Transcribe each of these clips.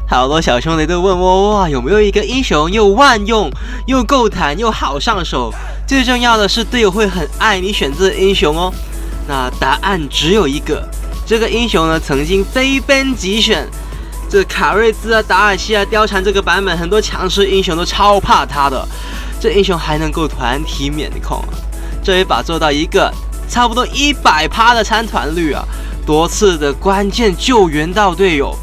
好多小兄弟都问我，哇，有没有一个英雄又万用又够弹又好上手，最重要的是队友会很爱你选这英雄哦。那答案只有一个，这个英雄呢曾经非ban即选，这卡瑞兹啊、达尔西啊、貂蝉这个版本很多强势英雄都超怕他的，这英雄还能够团体免控啊，这一把做到一个差不多100%的参团率啊，多次的关键救援到队友，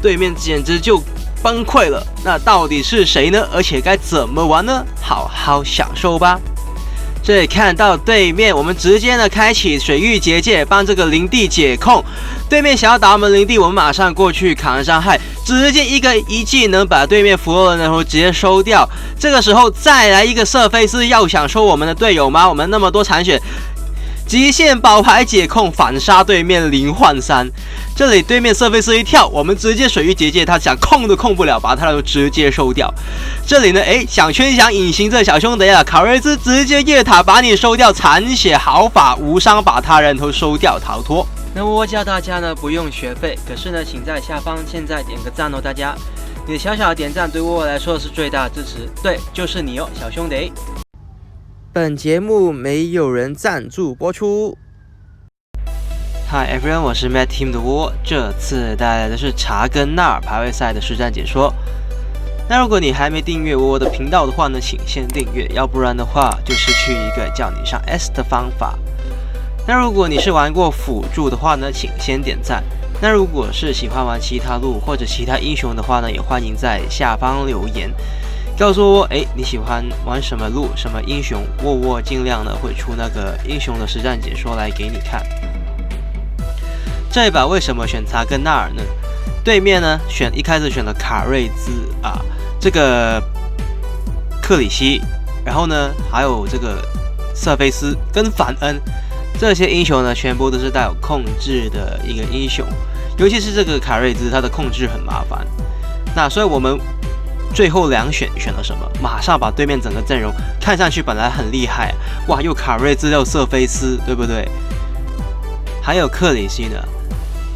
对面简直就崩溃了。那到底是谁呢？而且该怎么玩呢？好好享受吧。这里看到对面，我们直接呢开启水域结界，帮这个灵帝解控。对面想要打我们灵帝，我们马上过去扛伤害，直接一技能把对面俘虏的人头直接收掉。这个时候再来一个瑟菲斯，要想收我们的队友吗？我们那么多残血。极限宝牌解控，反杀对面0换3。这里对面瑟菲斯一跳，我们直接水域结界，他想控都控不了，把他就直接收掉。这里呢，想圈想隐形这小兄弟啊，卡瑞兹直接夜塔把你收掉，残血毫发无伤，把他人头收掉逃脱。那我教大家呢不用学费，可是呢，请在下方现在点个赞哦，大家，你的小小的点赞对我来说是最大的支持，对，就是你哦，小兄弟。本节目没有人赞助播出。Hi everyone， 我是 Mad Team 的窝，这次带来的是查根纳尔排位赛的实战解说。那如果你还没订阅我的频道的话呢，请先订阅，要不然的话就失去一个叫你上 S 的方法。那如果你是玩过辅助的话呢，请先点赞。那如果是喜欢玩其他路或者其他英雄的话呢，也欢迎在下方留言。告诉我，你喜欢玩什么路、什么英雄？我尽量呢会出那个英雄的实战解说来给你看。这一把为什么选查根纳尔呢？对面呢一开始选了卡瑞兹啊，这个克里希，然后呢还有这个瑟菲斯跟凡恩，这些英雄呢全部都是带有控制的一个英雄，尤其是这个卡瑞兹，他的控制很麻烦。那所以我们最后2选了什么？马上把对面整个阵容看上去本来很厉害，哇，又卡瑞兹又瑟菲斯，对不对？还有克里希呢，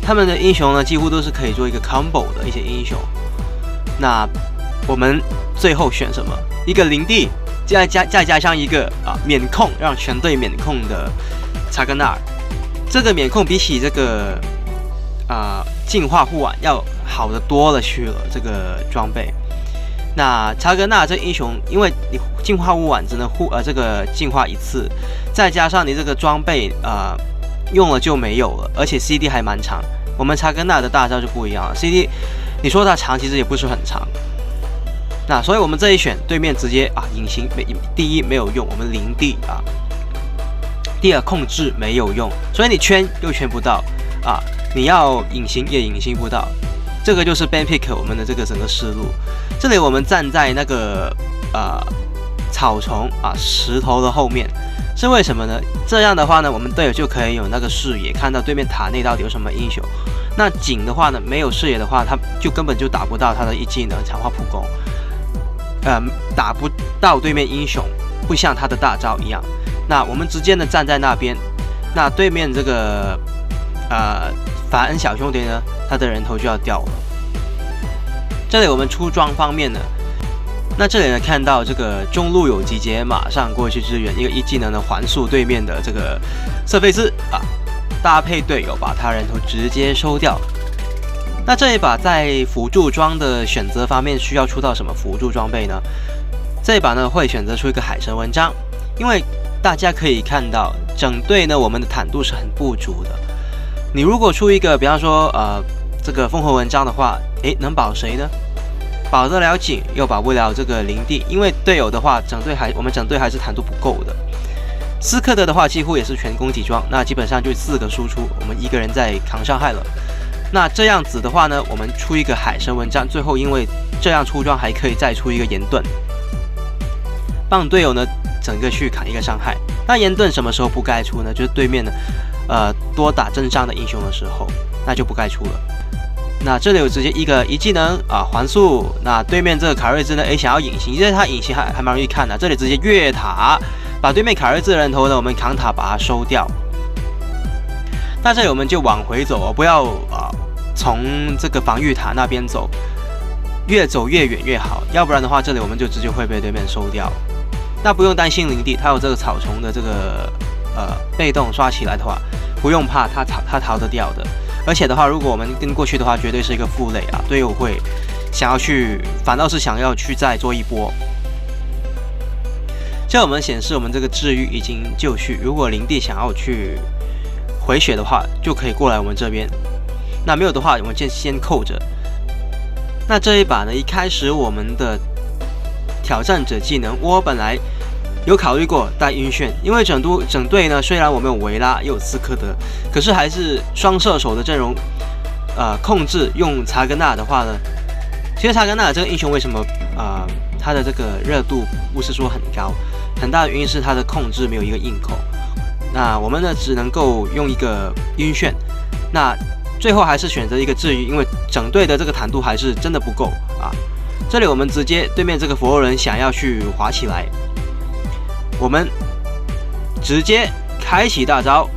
他们的英雄呢几乎都是可以做一个 combo 的一些英雄。那我们最后选什么？一个灵帝，再加上一个免控，让全队免控的查根纳尔。这个免控比起这个净化护腕要好得多了去了，这个装备。那查根纳尔这英雄，因为你净化护腕只能这个净化一次，再加上你这个装备用了就没有了，而且 CD 还蛮长。我们查根纳尔的大招就不一样了 ，CD 你说它长，其实也不是很长。那所以我们这一选，对面直接隐形第一没有用，我们灵帝第二控制没有用，所以你圈又圈不到你要隐形也隐形不到。这个就是 ban pick 我们的这个整个思路。这里我们站在那个草丛石头的后面，是为什么呢？这样的话呢，我们队友就可以有那个视野，看到对面塔内到底有什么英雄。那井的话呢，没有视野的话，他就根本就打不到他的一技能强化普攻，打不到对面英雄，不像他的大招一样。那我们直接呢站在那边，那对面这个凡恩小兄弟呢，他的人头就要掉了。这里我们出装方面呢，那这里呢看到这个中路有集结，马上过去支援，一个一技能的环速对面的这个瑟菲斯搭配队友把他人头直接收掉。那这一把在辅助装的选择方面需要出到什么辅助装备呢？这一把呢会选择出一个海神文章，因为大家可以看到整队呢我们的坦度是很不足的。你如果出一个比方说这个风火文章的话，能保谁呢？保得了井，又保不了这个灵帝，因为队友的话，我们整队还是坦度不够的。斯科德的话，几乎也是全攻击装，那基本上就4个输出，我们一个人在扛伤害了。那这样子的话呢，我们出一个海神文章，最后因为这样出装还可以再出一个岩盾，帮队友呢整个去砍一个伤害。那岩盾什么时候不该出呢？就是对面呢多打正伤的英雄的时候，那就不该出了。那这里有直接一技能环速。那对面这个卡瑞兹呢，想要隐形，因为他隐形还蛮容易看的。这里直接越塔，把对面卡瑞兹的人头呢，我们扛塔把它收掉。那这里我们就往回走不要从这个防御塔那边走，越走越远越好，要不然的话，这里我们就直接会被对面收掉。那不用担心林地，它有这个草丛的这个被动刷起来的话，不用怕它逃得掉的。而且的话，如果我们跟过去的话，绝对是一个负累啊，队友会想要去，反倒是想要去再做一波。这我们显示我们这个治愈已经就绪，如果林地想要去回血的话，就可以过来我们这边。那没有的话，我们先扣着。那这一把呢，一开始我们的挑战者技能，我本来有考虑过带晕眩，因为整队呢，虽然我们有维拉又有斯科德，可是还是双射手的阵容，控制用查根纳的话呢，其实查根纳这个英雄为什么他的这个热度不是说很高，很大的原因是他的控制没有一个硬口。那我们呢只能够用一个晕眩，那最后还是选择一个治愈，因为整队的这个坦度还是真的不够啊。这里我们直接对面这个佛罗人想要去滑起来，我们直接开启大招，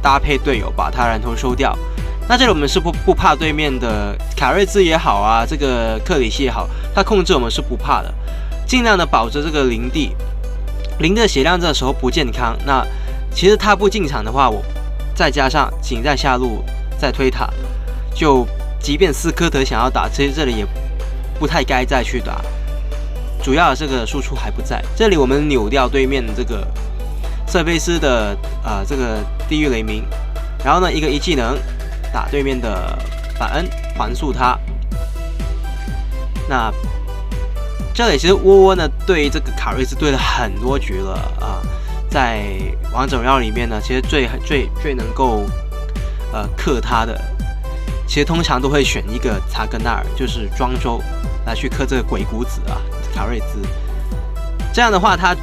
搭配队友把他人头收掉。那这里我们是不怕对面的卡瑞兹也好啊，这个克里希也好，他控制我们是不怕的，尽量的保着这个林地。林的血量这时候不健康，那其实他不进场的话，我再加上仅在下路再推塔，就即便斯科特想要打，其实这里也不太该再去打。主要的这个输出还不在，这里我们扭掉对面这个瑟菲斯的这个地狱雷鸣，然后呢一个一技能打对面的反恩还速他。那这里其实窝窝呢对这个卡瑞斯对了很多局了啊，在王者荣耀里面呢，其实最能够克他的，其实通常都会选一个查根纳尔，就是庄周来去克这个鬼谷子啊卡瑞兹。这样的话他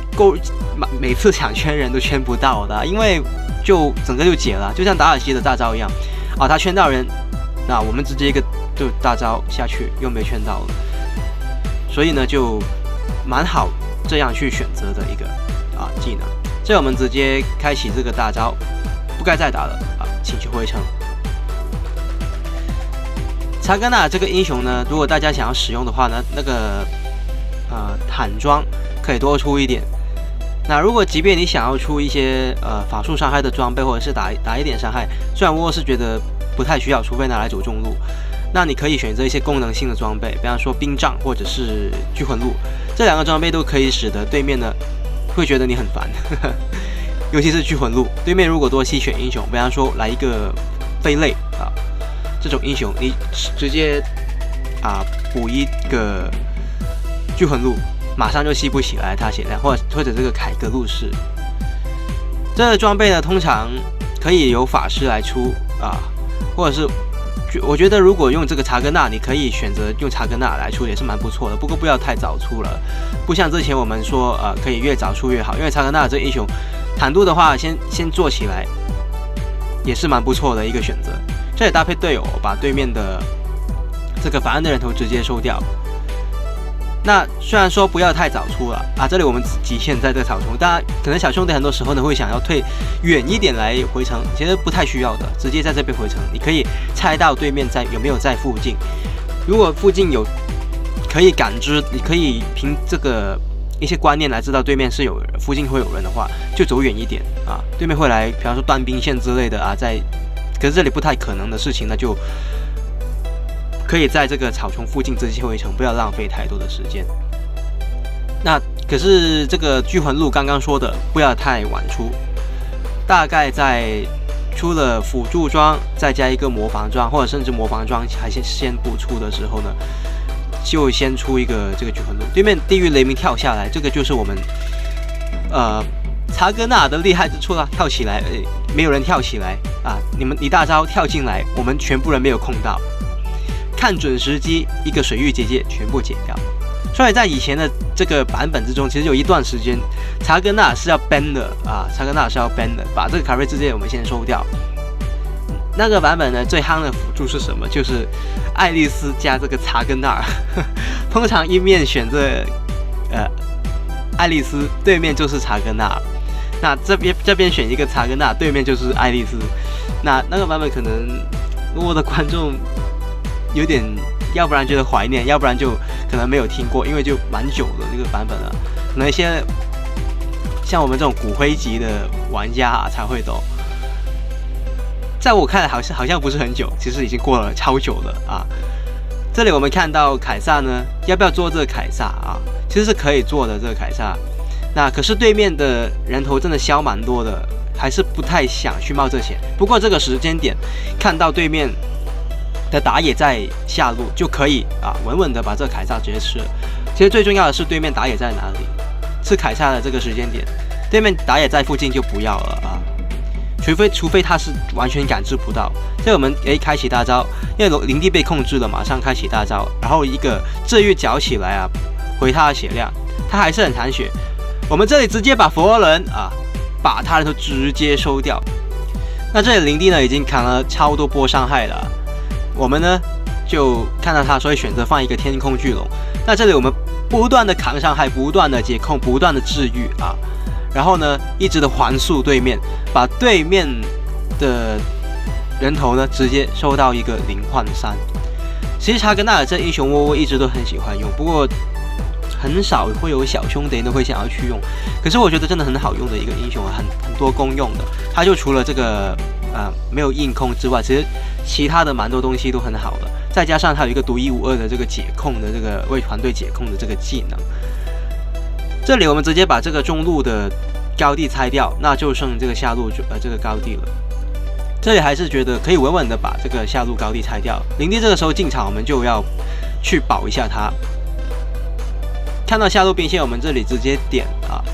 每次抢圈人都圈不到的，因为就整个就解了，就像达尔西的大招一样啊，他圈到人，那我们直接一个就大招下去又没圈到了，所以呢就蛮好这样去选择的一个技能。这我们直接开启这个大招，不该再打了啊，请求回城。查根纳这个英雄呢，如果大家想要使用的话呢，那个坦装可以多出一点。那如果即便你想要出一些法术伤害的装备，或者是打一点伤害，虽然我是觉得不太需要，除非拿来走中路，那你可以选择一些功能性的装备，比方说冰杖或者是聚魂路，这两个装备都可以使得对面呢会觉得你很烦，尤其是聚魂路，对面如果多吸血英雄，比方说来一个飞类啊这种英雄，你直接补一个聚魂路，马上就吸不起来他血量，或者这个凯格路士，这个装备呢通常可以由法师来出或者是我觉得如果用这个查根纳，你可以选择用查根纳来出也是蛮不错的，不过不要太早出了，不像之前我们说可以越早出越好，因为查根纳这英雄坦度的话先做起来也是蛮不错的一个选择。这里搭配队友把对面的这个反岸的人头直接收掉。那虽然说不要太早出了这里我们极限在这个草丛，大家可能小兄弟很多时候呢会想要退远一点来回城，其实不太需要的，直接在这边回城，你可以猜到对面有没有在附近，如果附近有可以感知，你可以凭这个一些观念来知道对面是有人，附近会有人的话，就走远一点对面会来，比方说断兵线之类的可是这里不太可能的事情呢，就可以在这个草丛附近直接回城，不要浪费太多的时间。那可是这个聚魂路刚刚说的不要太晚出，大概在出了辅助装再加一个魔防装，或者甚至魔防装还先不出的时候呢，就先出一个这个聚魂路。对面地狱雷鸣跳下来，这个就是我们查格纳的厉害之处了，跳起来没有人跳起来你大招跳进来，我们全部人没有控到，看准时机一个水域结界全部解掉。所以在以前的这个版本之中，其实有一段时间查根纳是要 ban 的查根纳是要 ban 的，把这个卡瑞之界我们先收掉。那个版本呢最夯的辅助是什么？就是爱丽丝加这个查根纳通常一面选择爱丽丝，对面就是查根纳，那这边选一个查根纳，对面就是爱丽丝。那个版本可能我的观众有点，要不然觉得怀念，要不然就可能没有听过，因为就蛮久的这个版本了，可能一些像我们这种骨灰级的玩家才会懂。在我看来好像不是很久，其实已经过了超久了啊。这里我们看到凯撒呢，要不要做这个凯撒啊？其实是可以做的这个凯撒，那可是对面的人头真的消蛮多的，还是不太想去冒这险。不过这个时间点，看到对面的打野在下路，就可以稳稳的把这个凯撒直接吃了。其实最重要的是对面打野在哪里，吃凯撒的这个时间点，对面打野在附近就不要了啊。除非他是完全感知不到，所以我们开启大招，因为灵帝被控制了，马上开启大招，然后一个治愈搅起来回他的血量，他还是很残血。我们这里直接把佛人把他的头直接收掉。那这里灵帝呢已经扛了超多波伤害了，我们呢就看到他，所以选择放一个天空巨龙。那这里我们不断的扛伤害，不断的解控，不断的治愈然后呢，一直的环速对面，把对面的人头呢直接收到一个0换3。其实查格纳尔这英雄我一直都很喜欢用，不过很少会有小兄弟都会想要去用。可是我觉得真的很好用的一个英雄很多功用的。它就除了这个没有硬控之外，其实其他的蛮多东西都很好的。再加上它有一个独一无二的这个解控的这个为团队解控的这个技能。这里我们直接把这个中路的高地拆掉，那就剩这个下路这个高地了。这里还是觉得可以稳稳的把这个下路高地拆掉。灵帝这个时候进场，我们就要去保一下他。看到下路兵线，我们这里直接点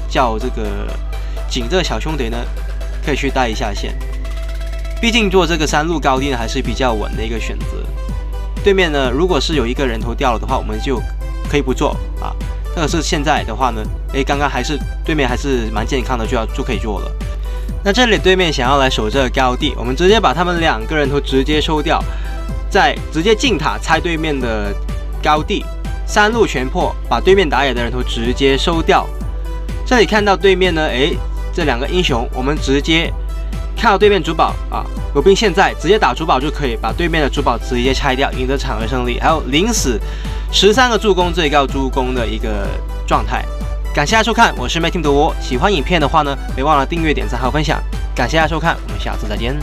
叫这个警这个小兄弟呢，可以去带一下线。毕竟做这个3路高地呢还是比较稳的一个选择。对面呢，如果是有一个人头掉了的话，我们就可以不做这个是现在的话呢，刚刚还是对面还是蛮健康的，就可以做了。那这里对面想要来守这个高地，我们直接把他们2个人头直接收掉，再直接进塔拆对面的高地，3路全破，把对面打野的人头直接收掉。这里看到对面呢，这2个英雄，我们直接看到对面主堡有兵现在直接打主堡就可以把对面的主堡直接拆掉，赢得场的胜利，还有0死13个助攻，最高助攻的一个状态。感谢大家收看，我是 Making 的我。喜欢影片的话呢，别忘了订阅、点赞还有分享。感谢大家收看，我们下次再见。